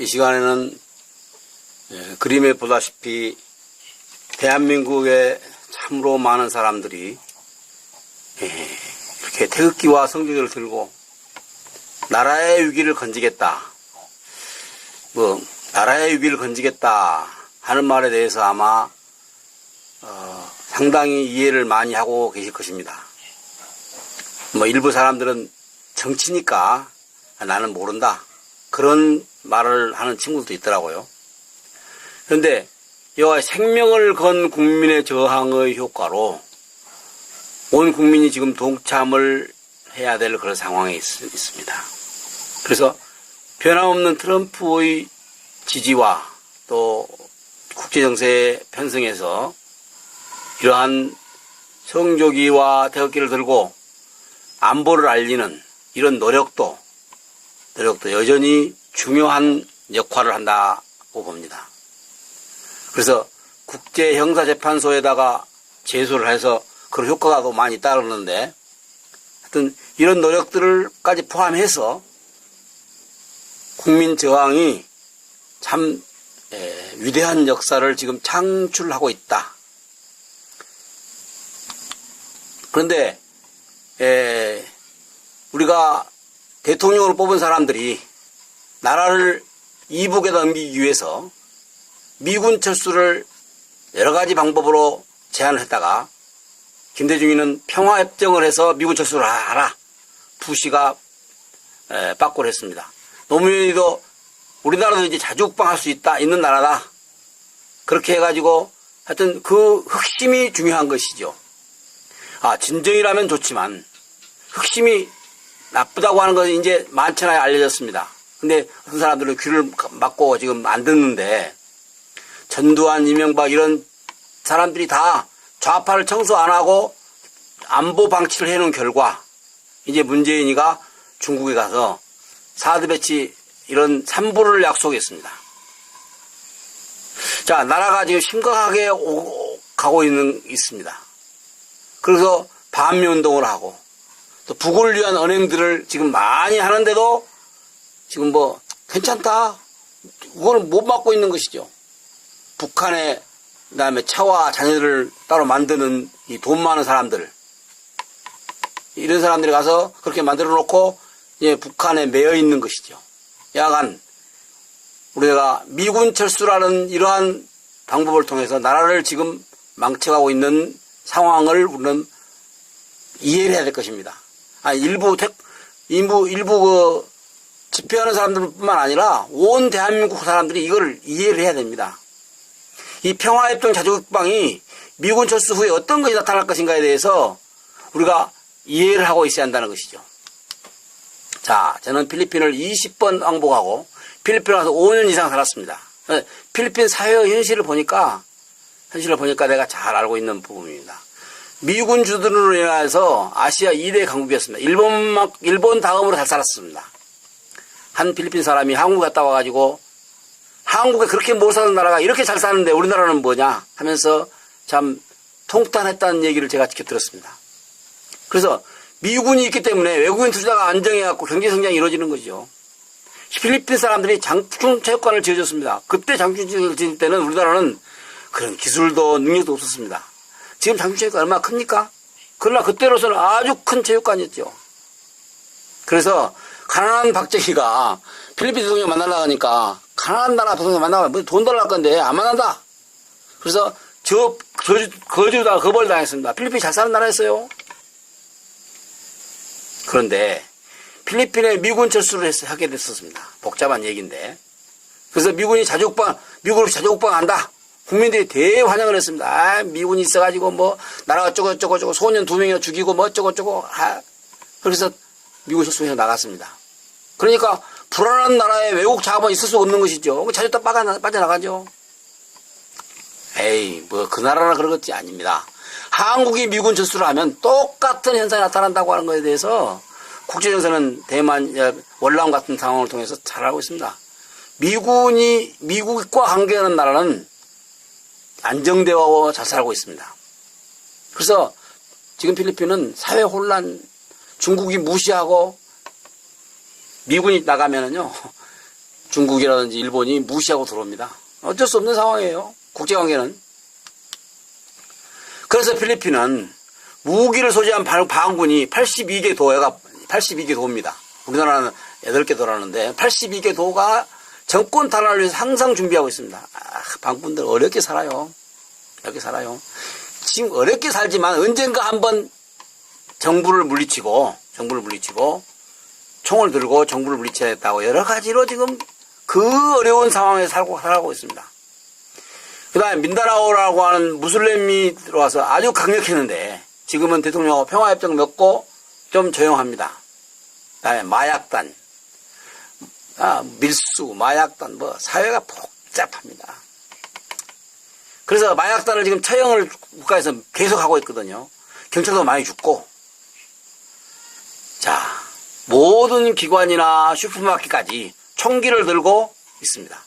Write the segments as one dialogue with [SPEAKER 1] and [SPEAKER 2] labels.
[SPEAKER 1] 이 시간에는 그림에 보다시피 대한민국에 참으로 많은 사람들이 이렇게 태극기와 성조기를 들고 나라의 위기를 건지겠다, 나라의 위기를 건지겠다 하는 말에 대해서 아마 상당히 이해를 많이 하고 계실 것입니다. 일부 사람들은 정치니까 나는 모른다, 그런 말을 하는 친구들도 있더라고요. 그런데 이와 생명을 건 국민의 저항의 효과로 온 국민이 지금 동참을 해야 될 그런 상황에 있습니다. 그래서 변함없는 트럼프의 지지와 또 국제정세에 편승해서 이러한 성조기와 태극기를 들고 안보를 알리는 이런 노력도 여전히 중요한 역할을 한다고 봅니다. 그래서 국제형사재판소에다가 제소를 해서 그런 효과가 더 많이 따르는데, 하여튼 이런 노력들까지 포함해서 국민 저항이 참 위대한 역사를 지금 창출하고 있다. 그런데 우리가 대통령으로 뽑은 사람들이 나라를 이북에 넘기기 위해서 미군 철수를 여러 가지 방법으로 제안을 했다가 김대중이는 평화협정을 해서 미군 철수를 하라, 부시가 빠꾸를 했습니다. 노무현이도 우리나라도 이제 자주국방할 수 있는 나라다, 그렇게 해가지고 하여튼 그核심이 중요한 것이죠. 진정이라면 좋지만核심이 나쁘다고 하는 것은 이제 만천하에 알려졌습니다. 근데 어떤 사람들은 귀를 막고 지금 안 듣는데, 전두환, 이명박 이런 사람들이 다 좌파를 청소 안 하고 안보 방치를 해놓은 결과 이제 문재인이가 중국에 가서 사드 배치 이런 산부를 약속했습니다. 자, 나라가 지금 심각하게 가고 있습니다. 그래서 반미운동을 하고 또 북을 위한 언행들을 지금 많이 하는데도 지금 괜찮다, 그거는 못 막고 있는 것이죠. 북한에 그다음에 차와 자녀들을 따로 만드는 이 돈 많은 사람들, 이런 사람들이 가서 그렇게 만들어 놓고 이제 북한에 매여 있는 것이죠. 야간 우리가 미군 철수라는 이러한 방법을 통해서 나라를 지금 망쳐가고 있는 상황을 우리는 이해를 해야 될 것입니다. 일부 집회하는 사람들뿐만 아니라 온 대한민국 사람들이 이걸 이해를 해야 됩니다. 이 평화협정 자주국방이 미군 철수 후에 어떤 것이 나타날 것인가에 대해서 우리가 이해를 하고 있어야 한다는 것이죠. 자, 저는 필리핀을 20번 왕복하고 필리핀에 와서 5년 이상 살았습니다. 필리핀 사회의 현실을 보니까 내가 잘 알고 있는 부분입니다. 미군 주둔으로 인해서 아시아 2대 강국이었습니다. 일본 다음으로 잘 살았습니다. 한 필리핀 사람이 한국 갔다 와가지고 한국에 그렇게 못 사는 나라가 이렇게 잘 사는데 우리나라는 뭐냐 하면서 참 통탄했다는 얘기를 제가 직접 들었습니다. 그래서 미군이 있기 때문에 외국인 투자가 안정해갖고 경제성장이 이루어지는 거죠. 필리핀 사람들이 장충체육관을 지어줬습니다. 그때 장충체육관을 지을 때는 우리나라는 그런 기술도 능력도 없었습니다. 지금 장충체육관 얼마나 큽니까? 그러나 그때로서는 아주 큰 체육관이었죠. 그래서 가난한 박정희가 필리핀 대통령 만나려고 하니까 가난한 나라 대통령 만나면 돈 달라고 할 건데 안 만난다. 그래서 거주다가 거벌당했습니다. 필리핀이 잘 사는 나라였어요. 그런데 필리핀에 미군 철수를 하게 됐었습니다. 복잡한 얘기인데. 그래서 미군으로 자주국방한다. 국민들이 대환영을 했습니다. 미군이 있어가지고 나라가 어쩌고 소년 2명이나 죽이고 어쩌고. 그래서 미군 철수해서 나갔습니다. 그러니까 불안한 나라에 외국 자본이 있을 수 없는 것이죠. 자주 빠져나가죠. 그 나라나 그런 것이 아닙니다. 한국이 미군 철수를 하면 똑같은 현상이 나타난다고 하는 것에 대해서 국제정세는 대만, 월남 같은 상황을 통해서 잘 알고 있습니다. 미국과 관계하는 나라는 안정되어 잘 살고 있습니다. 그래서 지금 필리핀은 사회 혼란, 중국이 무시하고 미군이 나가면은요, 중국이라든지 일본이 무시하고 들어옵니다. 어쩔 수 없는 상황이에요. 국제관계는. 그래서 필리핀은 무기를 소지한 반군이 82개 도가 82개 도입니다. 우리나라는 8개 도라는데 82개 도가 정권 탄압을 위해서 항상 준비하고 있습니다. 반군들 어렵게 살아요. 어렵게 살아요. 지금 어렵게 살지만 언젠가 한번 정부를 물리치고 총을 들고 정부를 물리쳐야겠다고 여러 가지로 지금 그 어려운 상황에 살아가고 있습니다. 그 다음에 민다나오라고 하는 무슬림이 들어와서 아주 강력했는데 지금은 대통령하고 평화협정 맺고 좀 조용합니다. 그 다음에 마약단, 밀수, 마약단, 사회가 복잡합니다. 그래서 마약단을 지금 처형을 국가에서 계속 하고 있거든요. 경찰도 많이 죽고. 자, 모든 기관이나 슈퍼마켓까지 총기를 들고 있습니다.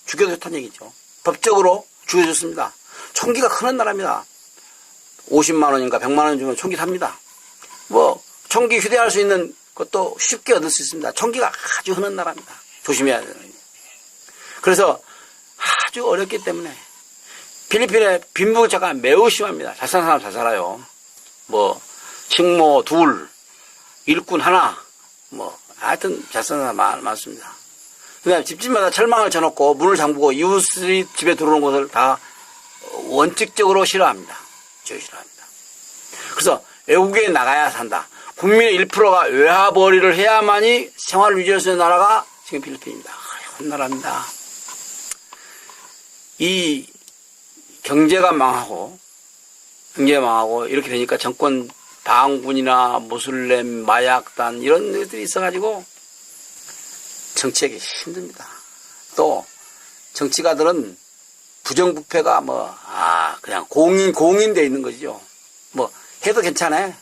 [SPEAKER 1] 죽여도 좋다는 얘기죠. 법적으로 죽여줬습니다. 총기가 흔한 나라입니다. 50만 원인가 100만 원 주면 총기 삽니다. 총기 휴대할 수 있는 것도 쉽게 얻을 수 있습니다. 총기가 아주 흔한 나라입니다. 조심해야 되는 거예요. 그래서 아주 어렵기 때문에 필리핀의 빈부격차가 매우 심합니다. 잘 사는 사람 잘 살아요. 식모 둘, 일꾼 하나, 하여튼 잘 사는 사람 많습니다. 그 다음에 집집마다 철망을 쳐놓고 문을 잠그고 이웃이 집에 들어오는 것을 다 원칙적으로 싫어합니다. 싫어합니다. 그래서 외국에 나가야 산다. 국민의 1%가 외화벌이를 해야만이 생활을 유지할 수 있는 나라가 지금 필리핀입니다. 큰 나라입니다. 이 경제가 망하고 이렇게 되니까 정권 반군이나 무슬림, 마약단 이런 것들이 있어가지고 정치하기 힘듭니다. 또 정치가들은 부정부패가 그냥 공인돼 있는 거죠. 해도 괜찮아.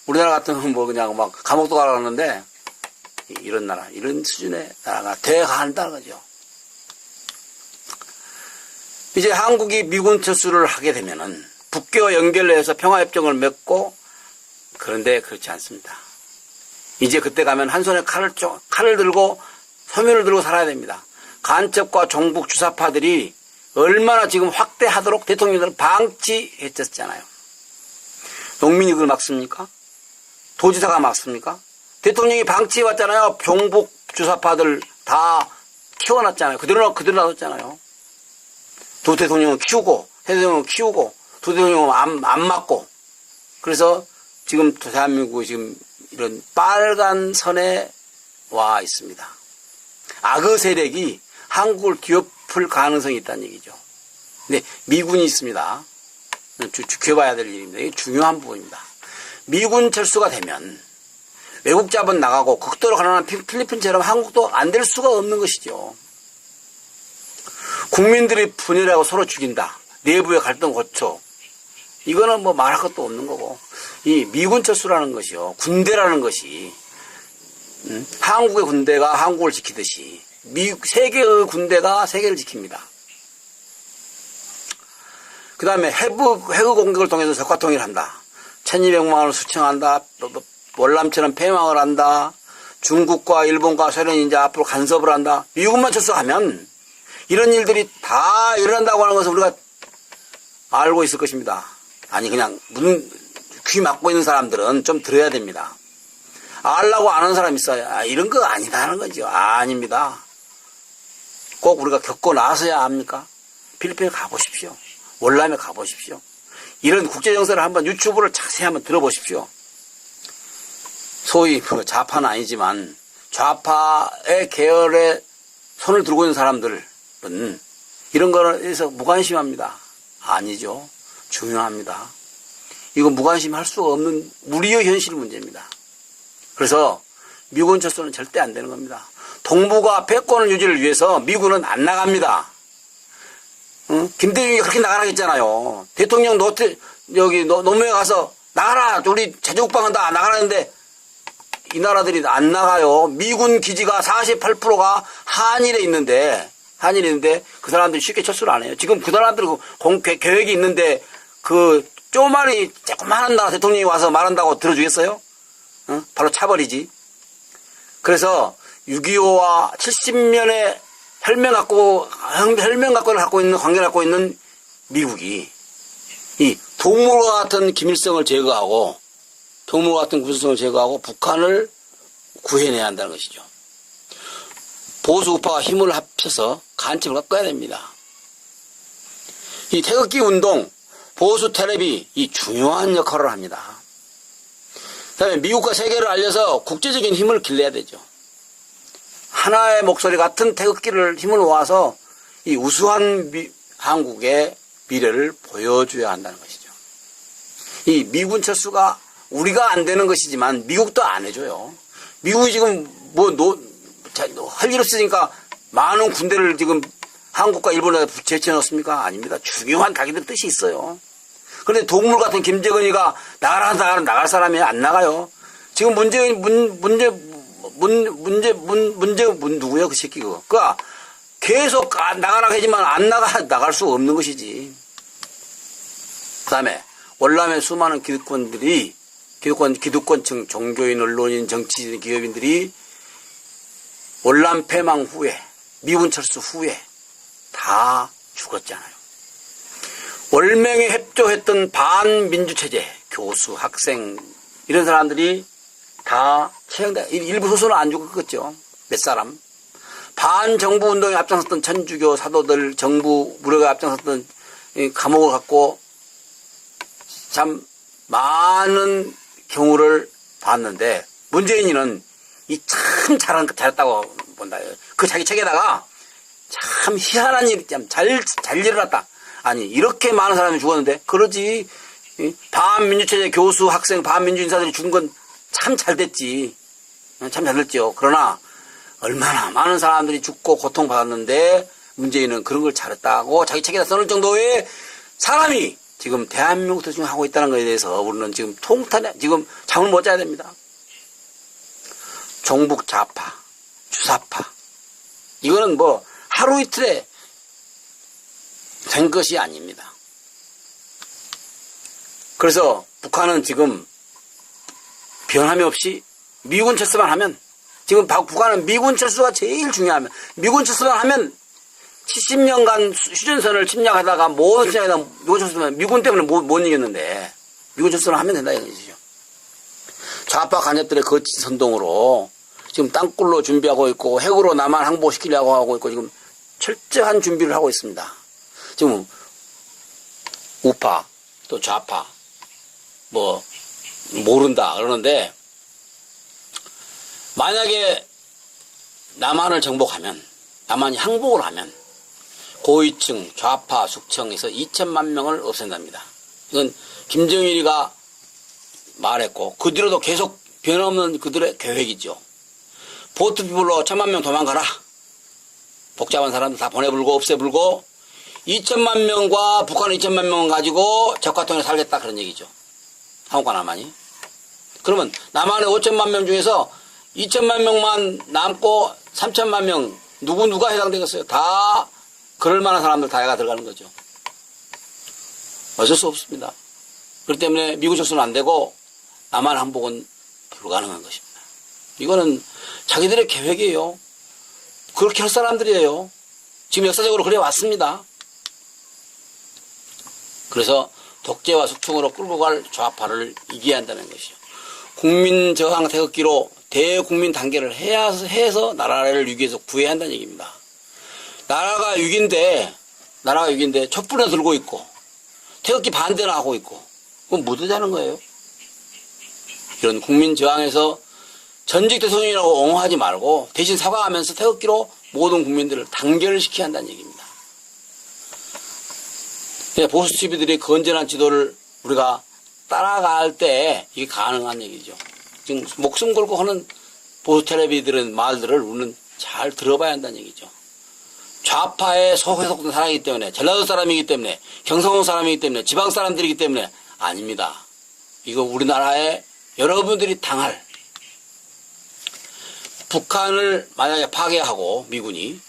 [SPEAKER 1] 우리나라 같으면 그냥 감옥도 가라는데 이런 나라, 이런 수준의 나라가 돼야 한다는 거죠. 이제 한국이 미군 철수를 하게 되면은 북괴와 연결해서 평화협정을 맺고, 그런데 그렇지 않습니다. 이제 그때 가면 한 손에 칼을 들고 소면을 들고 살아야 됩니다. 간첩과 종북 주사파들이 얼마나 지금 확대하도록 대통령들은 방치했었잖아요. 농민이 그걸 막습니까? 도지사가 막습니까? 대통령이 방치해왔잖아요. 종북 주사파들 다 키워놨잖아요. 그대로 놔뒀잖아요. 도 대통령은 키우고, 새 대통령은 키우고, 도 대통령은 안 막고. 그래서 지금 대한민국이 지금 이런 빨간 선에 와 있습니다. 악의 세력이 한국을 뒤엎을 가능성이 있다는 얘기죠. 근데 미군이 있습니다. 지켜봐야 될 일입니다. 이게 중요한 부분입니다. 미군 철수가 되면 외국 자본 나가고 극도로 가난한 필리핀처럼 한국도 안 될 수가 없는 것이죠. 국민들이 분열하고 서로 죽인다. 내부의 갈등 고초. 이거는 말할 것도 없는 거고. 이 미군 철수라는 것이요. 군대라는 것이 한국의 군대가 한국을 지키듯이 세계의 군대가 세계를 지킵니다. 그 다음에 해부 공격을 통해서 적화 통일한다. 1200만 원을 수청한다. 월남처럼 폐망을 한다. 중국과 일본과 소련이 이제 앞으로 간섭을 한다. 미국만 철수하면 이런 일들이 다 일어난다고 하는 것을 우리가 알고 있을 것입니다. 아니 그냥 귀 막고 있는 사람들은 좀 들어야 됩니다. 알라고 아는 사람 있어요. 이런 거 아니다는 거죠. 아닙니다. 꼭 우리가 겪고 나서야 합니까? 필리핀에 가보십시오. 월남에 가보십시오. 이런 국제정세를 한번 유튜브를 자세히 한번 들어보십시오. 소위 좌파는 아니지만 좌파의 계열에 손을 들고 있는 사람들은 이런 거에서 무관심합니다. 아니죠. 중요합니다. 이거 무관심할 수가 없는 우리의 현실 문제입니다. 그래서 미군 철수는 절대 안 되는 겁니다. 동북아 패권 유지를 위해서 미군은 안 나갑니다. 김대중이 그렇게 나가라고 했잖아요. 대통령 노무에 가서 나가라. 우리 제주국방은 다 나가라는데 이 나라들이 안 나가요. 미군 기지가 48%가 한일에 있는데 그 사람들이 쉽게 철수를 안 해요. 지금 그 사람들 계획이 있는데 그 쪼마리 조그마한 나라 대통령이 와서 말한다고 들어주겠어요? 바로 차버리지. 그래서 6.25와 70년의 혈맹 갖고 있는 관계를 갖고 있는 미국이 이 동물과 같은 김일성을 제거하고 북한을 구해내야 한다는 것이죠. 보수 우파가 힘을 합쳐서 간첩을 꺾어야 됩니다. 이 태극기 운동, 보수 텔레비 이 중요한 역할을 합니다. 그다음에 미국과 세계를 알려서 국제적인 힘을 길러야 되죠. 하나의 목소리 같은 태극기를 힘을 모아서 이 우수한 한국의 미래를 보여줘야 한다는 것이죠. 이 미군 철수가 우리가 안 되는 것이지만 미국도 안 해줘요. 미국이 지금 할 일 없으니까 많은 군대를 지금 한국과 일본에 제쳐넣습니까? 아닙니다. 중요한 자기들 뜻이 있어요. 그런데 동물 같은 김정은이가 나갈 사람이 안 나가요. 지금 누구야 그 새끼 그거. 그니까 계속 나가라 하지만 안 나갈 수 없는 것이지. 그 다음에 월남의 수많은 기득권층, 종교인, 언론인, 정치인, 기업인들이 월남 패망 후에, 미군 철수 후에 다 죽었잖아요. 월맹에 협조했던 반민주체제, 교수, 학생, 이런 사람들이 다 처형돼. 일부 소수는 안 죽었겠죠. 몇 사람. 반정부 운동에 앞장섰던 천주교 사도들, 정부 무력에 앞장섰던 감옥을 갖고 참 많은 경우를 봤는데 문재인이는 이 참 잘했다고 본다. 그 자기 책에다가 참 희한한 일이 참 잘 일어났다. 아니 이렇게 많은 사람이 죽었는데 그러지. 반민주체제 교수, 학생, 반민주 인사들이 죽은 건 참 잘 됐지. 참 잘 됐죠. 그러나 얼마나 많은 사람들이 죽고 고통받았는데 문재인은 그런 걸 잘했다고 자기 책에다 써놓을 정도의 사람이 지금 대한민국도 지금 하고 있다는 것에 대해서 우리는 지금 지금 잠을 못 자야 됩니다. 종북 좌파, 주사파. 이거는 뭐 하루 이틀에 된 것이 아닙니다. 그래서 북한은 지금 변함이 없이 미군 철수만 하면 지금 북한은 미군 철수가 제일 중요하면 미군 철수만 하면 70년간 휴전선을 침략하다가 모든 침략에다 미군 철수만 미군 때문에 못 이겼는데 미군 철수를 하면 된다 이거죠. 좌파 간첩들의 거짓 선동으로 지금 땅굴로 준비하고 있고 핵으로 남한 항복시키려고 하고 있고 지금 철저한 준비를 하고 있습니다. 지금 우파 또 좌파 뭐 모른다 그러는데 만약에 남한을 정복하면 남한이 항복을 하면 고위층 좌파 숙청에서 2천만 명을 없앤답니다. 이건 김정일이가 말했고 그 뒤로도 계속 변함없는 그들의 계획이죠. 보트피플로 1,000만 명 도망가라. 복잡한 사람들 다 보내불고 없애불고 2천만 명과 북한 2천만 명 가지고 적화통에 살겠다 그런 얘기죠. 한국과 남한이. 그러면 남한의 5천만 명 중에서 2천만 명만 남고 3천만 명 누가 해당되겠어요? 다 그럴 만한 사람들 다 해가 들어가는 거죠. 어쩔 수 없습니다. 그렇기 때문에 미국 철수는 안 되고 남한 항복은 불가능한 것입니다. 이거는 자기들의 계획이에요. 그렇게 할 사람들이에요. 지금 역사적으로 그래 왔습니다. 그래서 독재와 숙청으로 끌고 갈 좌파를 이겨야 한다는 것이죠. 국민저항 태극기로 대국민 단계를 해서 나라를 위기에서 구해야 한다는 얘기입니다. 나라가 위기인데 촛불을 들고 있고 태극기 반대를 하고 있고 그건 못 하자는 거예요. 이런 국민저항에서 전직 대통령이라고 옹호하지 말고 대신 사과하면서 태극기로 모든 국민들을 단결을 시켜야 한다는 얘기입니다. 보수 TV들이 건전한 지도를 우리가 따라갈 때 이게 가능한 얘기죠. 지금 목숨 걸고 하는 보수 텔레비들은 말들을 우리는 잘 들어봐야 한다는 얘기죠. 좌파의 소회속된 사람이기 때문에 전라도 사람이기 때문에 경상도 사람이기 때문에 지방 사람들이기 때문에 아닙니다. 이거 우리나라에 여러분들이 당할 북한을 만약에 파괴하고 미국이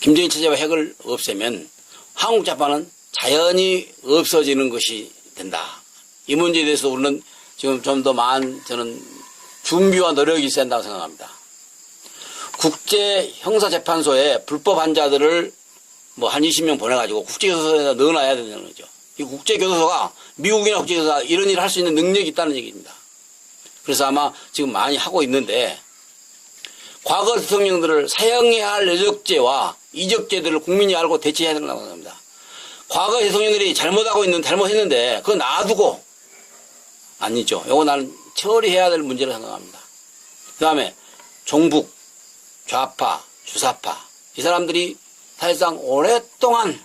[SPEAKER 1] 김정일 체제와 핵을 없애면 한국 좌파는 자연히 없어지는 것이 된다. 이 문제에 대해서 우리는 지금 좀 더 저는 준비와 노력이 있어야 한다고 생각합니다. 국제형사재판소에 불법 환자들을 뭐 한 20명 보내가지고 국제교도소에 넣어놔야 되는 거죠. 이 국제교도소가 미국이나 국제교도소가 이런 일을 할 수 있는 능력이 있다는 얘기입니다. 그래서 아마 지금 많이 하고 있는데 과거 대통령들을 사형해야 할 여적죄와 이적죄들을 국민이 알고 대처해야 된다고 합니다. 과거 대통령들이 잘못했는데 그거 놔두고 아니죠. 이거 나는 처리해야 될 문제를 생각합니다. 그 다음에 종북, 좌파, 주사파 이 사람들이 사실상 오랫동안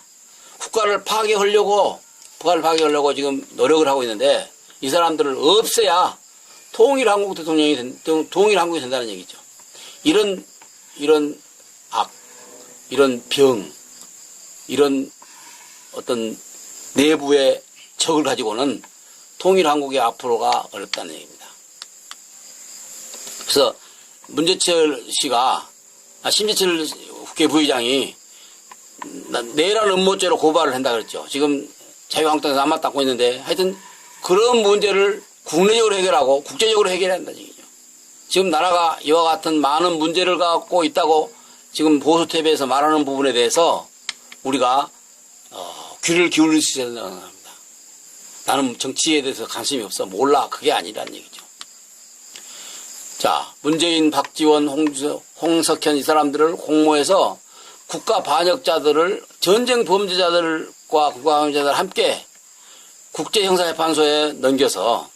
[SPEAKER 1] 국가를 파괴하려고 지금 노력을 하고 있는데 이 사람들을 없애야 통일한국 통일한국이 된다는 얘기죠. 이런 악, 이런 병, 이런 어떤 내부의 적을 가지고는 통일한국의 앞으로가 어렵다는 얘기입니다. 그래서 심재철 국회 부의장이 내란 음모죄로 고발을 한다 그랬죠. 지금 자유한국당에서 아마 닦고 있는데 하여튼 그런 문제를 국내적으로 해결하고 국제적으로 해결해야 한다는 얘기죠. 지금 나라가 이와 같은 많은 문제를 갖고 있다고 지금 보수TV에서 말하는 부분에 대해서 우리가 귀를 기울일 수 있어야 된다고 합니다. 나는 정치에 대해서 관심이 없어. 몰라. 그게 아니라는 얘기죠. 자, 문재인, 박지원, 홍석현 이 사람들을 공모해서 국가 반역자들을 전쟁 범죄자들과 국가 반역자들 함께 국제형사재판소에 넘겨서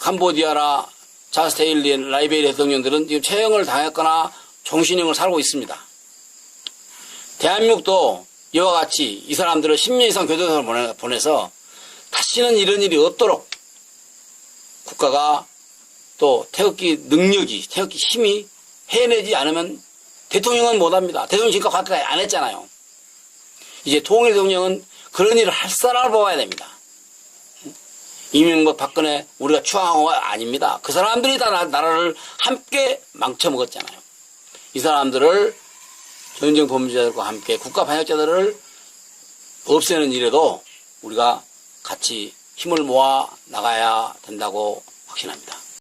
[SPEAKER 1] 캄보디아나 자스테일리, 라이베리아 대통령들은 지금 처형을 당했거나 종신형을 살고 있습니다. 대한민국도 이와 같이 이 사람들을 10년 이상 교도소를 보내서 다시는 이런 일이 없도록 국가가 또 태극기 힘이 해내지 않으면 대통령은 못합니다. 대통령 지금까지 가까이 안 했잖아요. 이제 통일 대통령은 그런 일을 할 사람을 뽑아야 됩니다. 이명박, 박근혜 우리가 추앙한 거 아닙니다. 그 사람들이 다 나라를 함께 망쳐먹었잖아요. 이 사람들을 전쟁 범죄자들과 함께 국가 반역자들을 없애는 일에도 우리가 같이 힘을 모아 나가야 된다고 확신합니다.